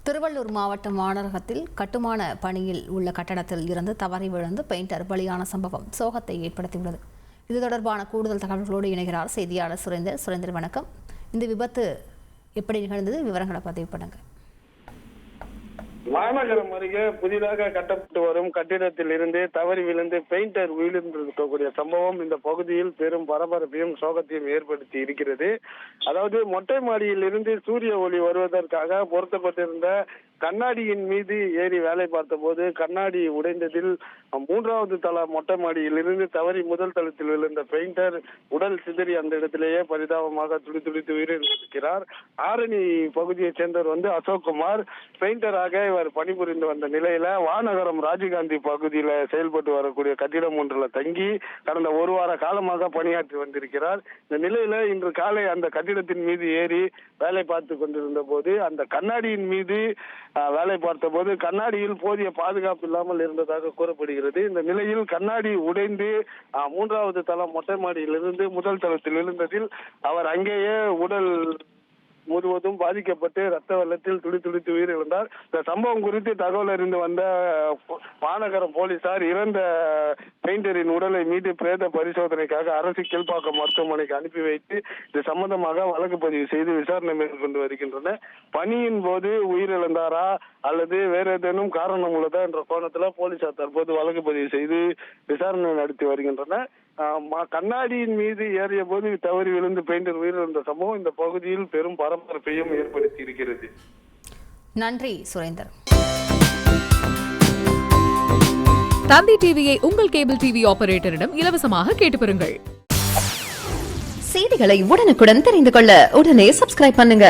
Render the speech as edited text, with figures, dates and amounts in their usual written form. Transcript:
திருவள்ளூர் மாவட்டம் வானரகத்தில் கட்டுமான பணியில் உள்ள கட்டடத்தில் இருந்து தவறி விழுந்து பெயிண்டர் பலியான சம்பவம் சோகத்தை ஏற்படுத்தியுள்ளது. இது தொடர்பான கூடுதல் தகவல்களோடு இணைகிறார் செய்தியாளர் சுரேந்தர். சுரேந்தர், வணக்கம். இந்த விபத்து எப்படி நிகழ்ந்தது? விவரங்களை பதிவு பண்ணுங்க. மாநகரம் அருகே புதிதாக கட்டப்பட்டு வரும் கட்டிடத்தில் இருந்து தவறி விழுந்து பெயிண்டர் விழுந்திருக்கக்கூடிய சம்பவம் இந்த பகுதியில் பெரும் பரபரப்பையும் சோகத்தையும் ஏற்படுத்தி இருக்கிறது. அதாவது மொட்டை மாடியில் இருந்து சூரிய ஒளி வருவதற்காக பொருத்தப்பட்டிருந்த கண்ணாடியின் மீது ஏறி வேலை பார்த்த போது கண்ணாடி உடைந்ததில் 3வது தள மொட்டை மாடியில் இருந்து தவறி முதல் தளத்தில் விழுந்த பெயிண்டர் உடல் சிதறி அந்த இடத்திலேயே பரிதாபமாக துடிதுடித்து உயிரிழந்திருக்கிறார். ஆரணி பகுதியைச் சேர்ந்தவர் அசோக்குமார் பெயிண்டராக இவர் பணிபுரிந்து வந்த நிலையில வானகரம் ராஜீவ்காந்தி பகுதியில செயல்பட்டு வரக்கூடிய கட்டிடம் ஒன்றில் தங்கி கடந்த ஒரு வார காலமாக பணியாற்றி வந்திருக்கிறார். இந்த நிலையில இன்று காலை அந்த கட்டிடத்தின் மீது ஏறி வேலை பார்த்து கொண்டிருந்த போது அந்த கண்ணாடியின் மீது வேலை பார்த்த போது கண்ணாடியில் போதிய பாதுகாப்பு இல்லாமல் இருந்ததாக கூறப்படுகிறது. இந்த நிலையில் கண்ணாடி உடைந்து 3வது தளம் மொட்டை மாடியிலிருந்து முதல் தளத்தில் விழுந்ததில் அவர் அங்கேயே உடல் முழுவதும் பாதிக்கப்பட்டு ரத்த வெள்ளத்தில் துடிதுடித்து உயிரிழந்தார். இந்த சம்பவம் குறித்து தகவல் அறிந்து வந்த மாநகரம் போலீசார் இறந்த பெயிண்டரின் உடலை மீட்டு பிரேத பரிசோதனைக்காக அரசு கீழ்ப்பாக்கம் மருத்துவமனைக்கு அனுப்பி வைத்து இது சம்பந்தமாக வழக்கு பதிவு செய்து விசாரணை மேற்கொண்டு வருகின்றனர். பணியின் போது உயிரிழந்தாரா அல்லது வேற ஏதேனும் காரணம் உள்ளதா என்ற கோணத்துல போலீசார் தற்போது வழக்கு பதிவு செய்து விசாரணை நடத்தி வருகின்றனர். கண்ணாடியின் மீது ஏறிய போது தவறி விழுந்து பெயிண்டர் உயிரிழந்த சம்பவம் இந்த பகுதியில் பெரும் பரபரப்பையும் ஏற்படுத்தி இருக்கிறது. நன்றி சுரேந்தர். தந்தி டிவியை உங்கள் கேபிள் டிவி ஆபரேட்டரிடம் இலவசமாக கேட்டு பெறுங்கள். செய்திகளை உடனுக்குடன் தெரிந்து கொள்ள உடனே சப்ஸ்கிரைப் பண்ணுங்க.